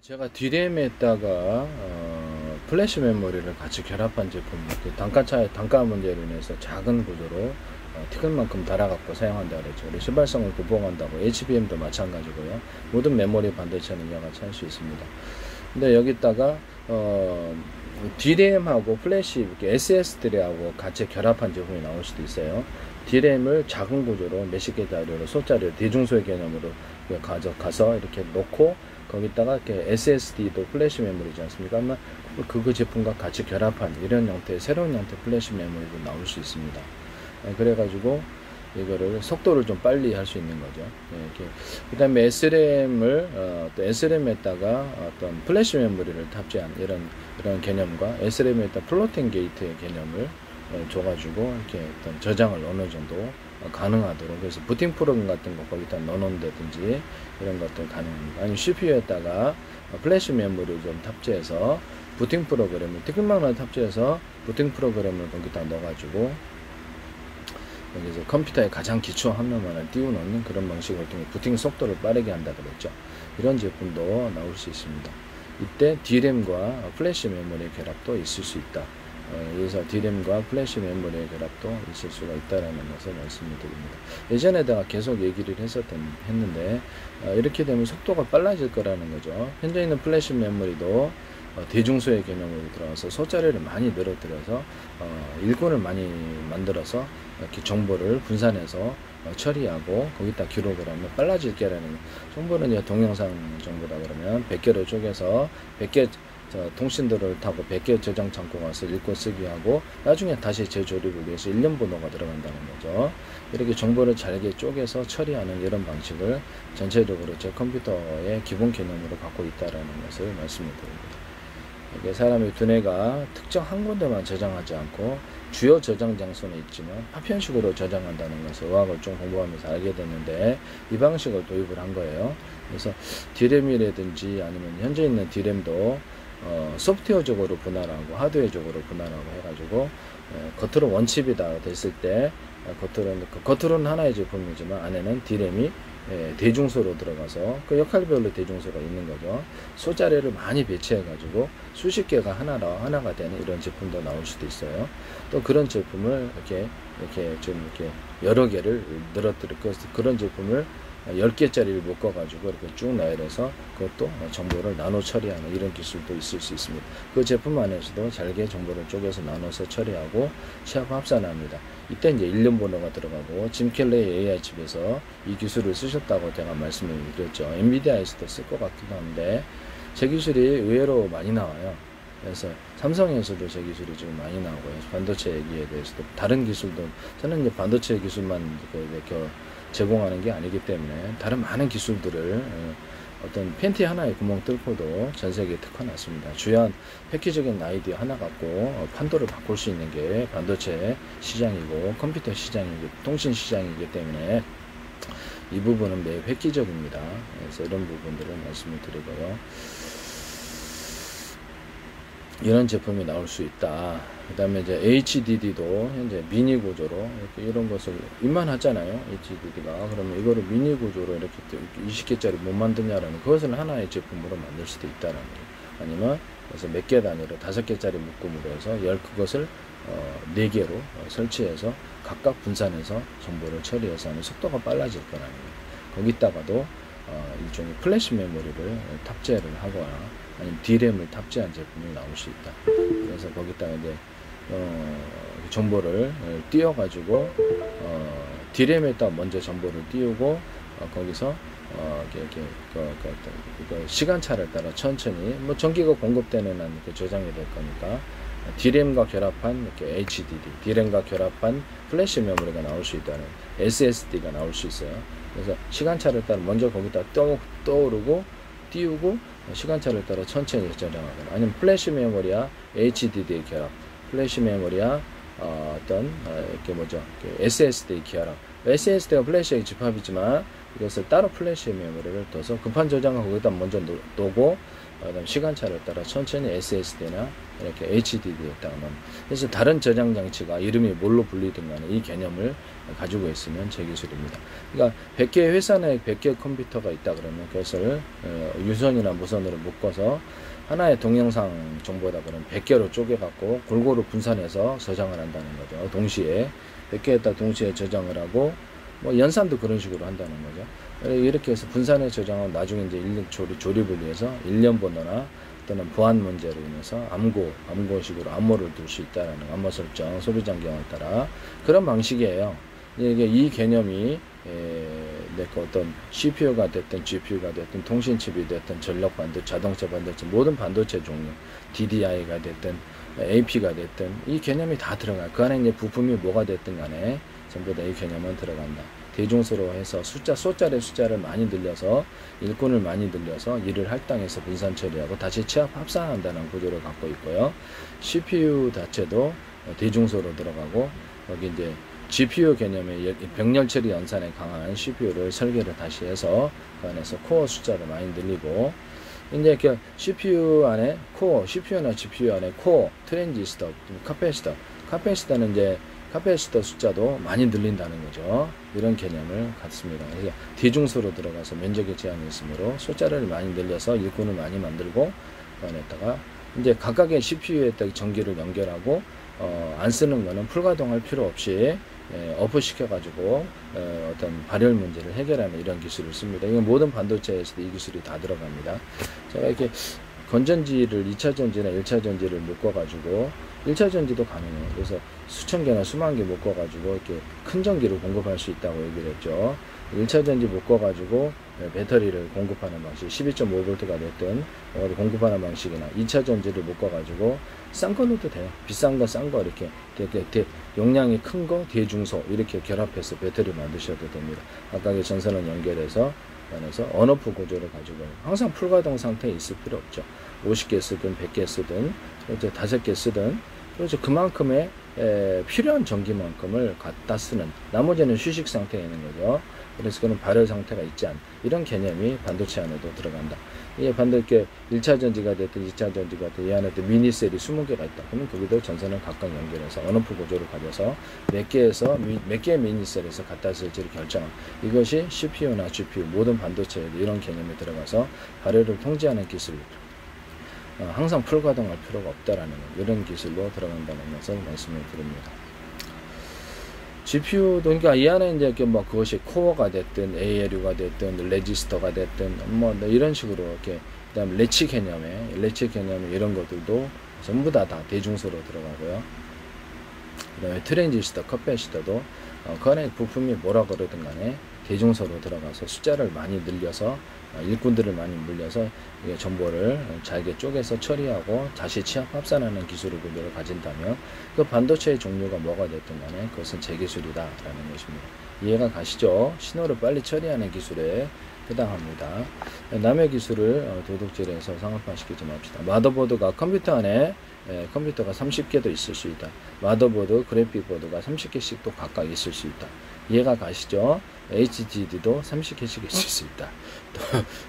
제가 D램에다가 플래시 메모리를 같이 결합한 제품, 단가 문제로 인해서 작은 구조로 티끌만큼 달아갖고 사용한다 그랬죠. 그리고 시발성을 보강한다고 HBM도 마찬가지고요. 모든 메모리 반도체는 이와 같이 할 수 있습니다. 근데 여기다가 D램하고 플래시 이렇게 SSD하고 같이 결합한 제품이 나올 수도 있어요. D램을 작은 구조로 몇십 개 자료로 소자료 대중소의 개념으로 가져가서 이렇게 놓고 거기다가 이렇게 SSD도 플래시 메모리지 않습니까? 아마 그 제품과 같이 결합한 이런 형태의 새로운 형태 플래시 메모리도 나올 수 있습니다. 그래가지고 이거를 속도를 좀 빨리 할 수 있는 거죠. 이렇게 그 다음에 SRAM을 또 SRAM에다가 어떤 플래시 메모리를 탑재한 이런 개념과 SRAM에다 플로팅 게이트의 개념을 줘가지고 이렇게 어떤 저장을 어느 정도 가능하도록, 그래서 부팅 프로그램 같은 거 거기다 넣어놓는다든지 이런 것들 가능합니다. 아니면 CPU에다가 플래시 메모리 좀 탑재해서 부팅 프로그램을 티끌망을 탑재해서 부팅 프로그램을 거기다 넣어가지고 여기서 컴퓨터의 가장 기초 화면만을 띄워놓는 그런 방식을 통해 부팅 속도를 빠르게 한다 그랬죠. 이런 제품도 나올 수 있습니다. 이때 D램과 플래시 메모리 결합도 있을 수 있다. 여기서 D램과 플래시 메모리의 결합도 있을 수가 있다라는 것을 말씀을 드립니다. 예전에 내가 계속 얘기를 했는데 이렇게 되면 속도가 빨라질 거라는 거죠. 현재 있는 플래시 메모리도 대중소의 개념으로 들어가서 소자료를 많이 늘어뜨려서 일꾼을 많이 만들어서 이렇게 정보를 분산해서 처리하고 거기다 기록을 하면 빨라질 게라는, 정보는 이제 동영상 정보다 그러면 100개를 쪼개서 100개 통신들을 타고 100개 저장 창고 가서 읽고 쓰기 하고 나중에 다시 재조립을 위해서 1년 번호가 들어간다는 거죠. 이렇게 정보를 잘게 쪼개서 처리하는 이런 방식을 전체적으로 제 컴퓨터의 기본 개념으로 갖고 있다라는 것을 말씀을 드립니다. 이게 사람의 두뇌가 특정 한 군데만 저장하지 않고 주요 저장 장소는 있지만 파편식으로 저장한다는 것을 의학을 좀 공부하면서 알게 됐는데, 이 방식을 도입을 한 거예요. 그래서 D램이라든지 아니면 현재 있는 D램도 소프트웨어적으로 분할하고 하드웨어적으로 분할하고 해가지고 겉으로 원칩이다 됐을 때 겉으로는 하나의 제품이지만 안에는 D램이 대중소로 들어가서 그 역할별로 대중소가 있는 거죠. 소자료를 많이 배치해 가지고 수십 개가 하나가 되는 이런 제품도 나올 수도 있어요. 또 그런 제품을 이렇게 여러 개를 늘어뜨릴 그런 제품을 10개짜리를 묶어 가지고 이렇게 쭉 나열해서 그것도 정보를 나눠 처리하는 이런 기술도 있을 수 있습니다. 그 제품 안에서도 잘게 정보를 쪼개서 나눠서 처리하고 취합 합산합니다. 이때 이제 1년 번호가 들어가고 짐 켈레의 AI 칩에서 이 기술을 쓰셨다고 제가 말씀을 드렸죠. 엔비디아에서도 쓸 것 같기도 한데 제 기술이 의외로 많이 나와요. 그래서 삼성에서도 제 기술이 지금 많이 나오고요. 반도체 얘기에 대해서도 다른 기술도, 저는 이제 반도체 기술만 제공하는 게 아니기 때문에 다른 많은 기술들을 어떤 팬티 하나에 구멍 뚫고도 전 세계에 특화났습니다. 주요한 획기적인 아이디어 하나 갖고 판도를 바꿀 수 있는 게 반도체 시장이고 컴퓨터 시장이고 통신 시장이기 때문에 이 부분은 매우 획기적입니다. 그래서 이런 부분들을 말씀을 드리고요. 이런 제품이 나올 수 있다. 그 다음에 이제 HDD도 현재 미니 구조로 이렇게 이런 것을 입만하잖아요. HDD가. 그러면 이거를 미니 구조로 이렇게 20개짜리 못 만드냐라는, 그것을 하나의 제품으로 만들 수도 있다라는 거예요. 아니면 그래서 몇 개 단위로 5개짜리 묶음으로 해서 그것을 4개로 설치해서 각각 분산해서 정보를 처리해서 하는 속도가 빨라질 거라는 거예요. 거기다가도 일종의 플래시 메모리를 탑재를 하거나 아니면 D램을 탑재한 제품이 나올 수 있다. 그래서 거기다가 이제 정보를 띄워가지고 D램에다 먼저 정보를 띄우고 거기서 시간차를 따라 천천히 전기가 공급되는 한 저장이 될 거니까 D램과 결합한 이렇게 HDD, D램과 결합한 플래시 메모리가 나올 수 있다는, SSD가 나올 수 있어요. 그래서 시간차를 따라 먼저 거기다 떠오르고 띄우고 시간차를 따라 천천히 저장하거나, 아니면 플래시 메모리와 HDD 결합, 플래시 메모리와 SSD 결합. SSD가 플래시의 집합이지만 이것을 따로 플래시 메모리를 둬서 급한 저장을 거기다 먼저 놓고 그다음 시간차를 따라 천천히 SSD나 이렇게 HDD에다가 그래서 다른 저장 장치가 이름이 뭘로 불리든 간에 이 개념을 가지고 있으면 제 기술입니다. 그러니까 100개 회사 내에 100개 컴퓨터가 있다 그러면 그것을 유선이나 무선으로 묶어서 하나의 동영상 정보다 그러면 100개로 쪼개갖고 골고루 분산해서 저장을 한다는 거죠. 동시에 100개에다 동시에 저장을 하고 뭐 연산도 그런 식으로 한다는 거죠. 이렇게 해서 분산해 저장하면 나중에 이제 조립을 위해서 일련 번호나 또는 보안 문제로 인해서 암고식으로 암호를 둘 수 있다라는 암호 설정, 소비자 경향에 따라 그런 방식이에요. 이게 이 개념이 어떤 CPU가 됐든 GPU가 됐든 통신칩이 됐든 전력 반도체, 자동차 반도체 모든 반도체 종류, DDI가 됐든 AP가 됐든 이 개념이 다 들어가요. 그 안에 이제 부품이 뭐가 됐든 간에 전부 다 이 개념은 들어간다. 대중수로 해서 숫자의 숫자를 많이 늘려서 일꾼을 많이 늘려서 일을 할당해서 분산 처리하고 다시 취합 합산한다는 구조를 갖고 있고요. CPU 자체도 대중수로 들어가고 여기 이제 GPU 개념의 병렬 처리 연산에 강한 CPU를 설계를 다시 해서 그 안에서 코어 숫자를 많이 늘리고 이제 이렇게 CPU 안에 CPU나 GPU 안에 코어, 트랜지스터, 카패시터는 이제 카패시터 숫자도 많이 늘린다는 거죠. 이런 개념을 갖습니다. 그래서 대중수로 들어가서 면적에 제한이 있으므로 숫자를 많이 늘려서 일꾼을 많이 만들고 그 안에다가 이제 각각의 CPU에다가 전기를 연결하고 안 쓰는 거는 풀가동할 필요 없이 어프 시켜가지고 어떤 발열 문제를 해결하는 이런 기술을 씁니다. 이건 모든 반도체에서도 이 기술이 다 들어갑니다. 제가 이렇게 건전지를 2차 전지나 1차 전지를 묶어가지고 1차 전지도 가능해요. 그래서 수천 개나 수만 개 묶어가지고 이렇게 큰 전기를 공급할 수 있다고 얘기를 했죠. 1차 전지 묶어가지고 배터리를 공급하는 방식, 12.5V가 됐든 공급하는 방식이나 2차 전지를 묶어가지고 싼 걸로도 돼요. 비싼 거, 싼 거 이렇게 용량이 큰 거, 대중소 이렇게 결합해서 배터리 만드셔도 됩니다. 각각의 전선을 연결해서 안에서 언오프 구조를 가지고 항상 풀가동 상태에 있을 필요 없죠. 50개 쓰든 100개 쓰든 이제 5개 쓰든 그래서 그만큼의 필요한 전기만큼을 갖다 쓰는 나머지는 휴식 상태에 있는 거죠. 그래서 그런 발열 상태가 있지 않은 이런 개념이 반도체 안에도 들어간다. 이게 반도체 1차 전지가 됐든 2차 전지가 됐든 이 안에도 미니셀이 20개가 있다. 그러면 거기도 전선을 각각 연결해서 언오프 구조를 가져서 몇 개의 미니셀에서 갖다 쓸지를 결정한 이것이 CPU나 GPU 모든 반도체에도 이런 개념이 들어가서 발열을 통제하는 기술 항상 풀가동할 필요가 없다라는 이런 기술로 들어간다는 것을 말씀을 드립니다. GPU도 그러니까 이 안에 이제 뭐 그것이 코어가 됐든 ALU가 됐든 레지스터가 됐든 뭐 이런 식으로 이렇게 그다음 레치 개념에 이런 것들도 전부 다 대중소로 들어가고요. 그다음에 트랜지스터, 커패시터도 그 안에 부품이 뭐라 그러든 간에 대중소로 들어가서 숫자를 많이 늘려서 일꾼들을 많이 물려서 정보를 잘게 쪼개서 처리하고 다시 취합 합산하는 기술을 구조를 가진다면 그 반도체의 종류가 뭐가 됐든 간에 그것은 제 기술이다 라는 것입니다. 이해가 가시죠? 신호를 빨리 처리하는 기술에 해당합니다. 남의 기술을 도둑질해서 상업화시키지 맙시다. 마더보드가 컴퓨터 안에 컴퓨터가 30개도 있을 수 있다. 마더보드, 그래픽보드가 30개씩 또 각각 있을 수 있다. 이해가 가시죠? HDD도 30개씩 있을 수 있다. 또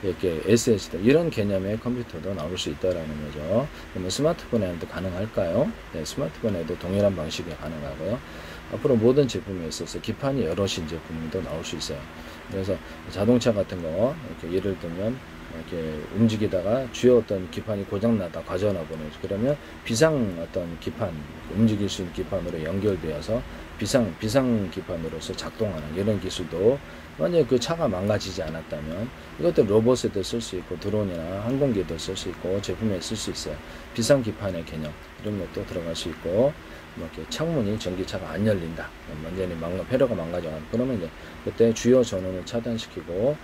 이렇게 SSD 이런 개념의 컴퓨터도 나올 수 있다라는 거죠. 그러면 스마트폰에도 가능할까요? 네, 스마트폰에도 동일한 방식이 가능하고요. 앞으로 모든 제품에 있어서 기판이 여럿인 제품도 나올 수 있어요. 그래서 자동차 같은 거 이렇게 예를 들면 이렇게 움직이다가 주요 어떤 기판이 고장나다 과전화 보내죠. 그러면 비상 어떤 기판 움직일 수 있는 기판으로 연결되어서 비상 기판으로서 작동하는 이런 기술도 만약에 그 차가 망가지지 않았다면 이것도 로봇에도 쓸 수 있고 드론이나 항공기에도 쓸 수 있고 제품에 쓸 수 있어요. 비상 기판의 개념 이런 것도 들어갈 수 있고 뭐 이렇게 창문이 전기차가 안 열린다. 완전히 회로가 망가져. 그러면 이제 그때 주요 전원을 차단시키고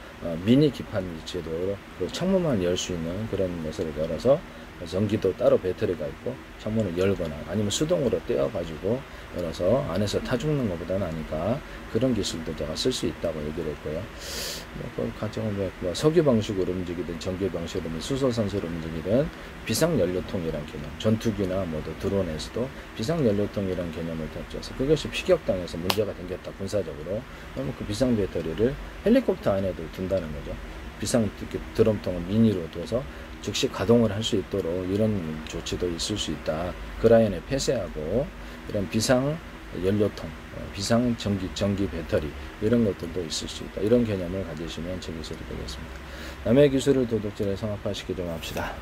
미니 기판 위치로 그 창문만 열 수 있는 그런 것을 열어서 전기도 따로 배터리가 있고 창문을 열거나 아니면 수동으로 떼어가지고 열어서 안에서 타 죽는 것보다 나니까 그런 기술도 제가 쓸 수 있다고 얘기를 했고요. 뭐 가정은 뭐 석유 방식으로 움직이든 전기 방식으로 수소산소로 움직이든 비상연료통이란 개념, 전투기나 뭐도 드론에서도 비상연료통이란 개념을 덧줘서 그것이 피격당해서 문제가 생겼다 군사적으로 그러면 그 비상 배터리를 헬리콥터 안에도 둔다는 거죠. 비상 드럼통을 미니로 둬서 즉시 가동을 할 수 있도록 이런 조치도 있을 수 있다. 그 라인에 폐쇄하고 이런 비상 연료통, 비상 전기 배터리 이런 것들도 있을 수 있다. 이런 개념을 가지시면 제 기술이 되겠습니다. 남의 기술을 도둑질에 성합화시키지 맙시다.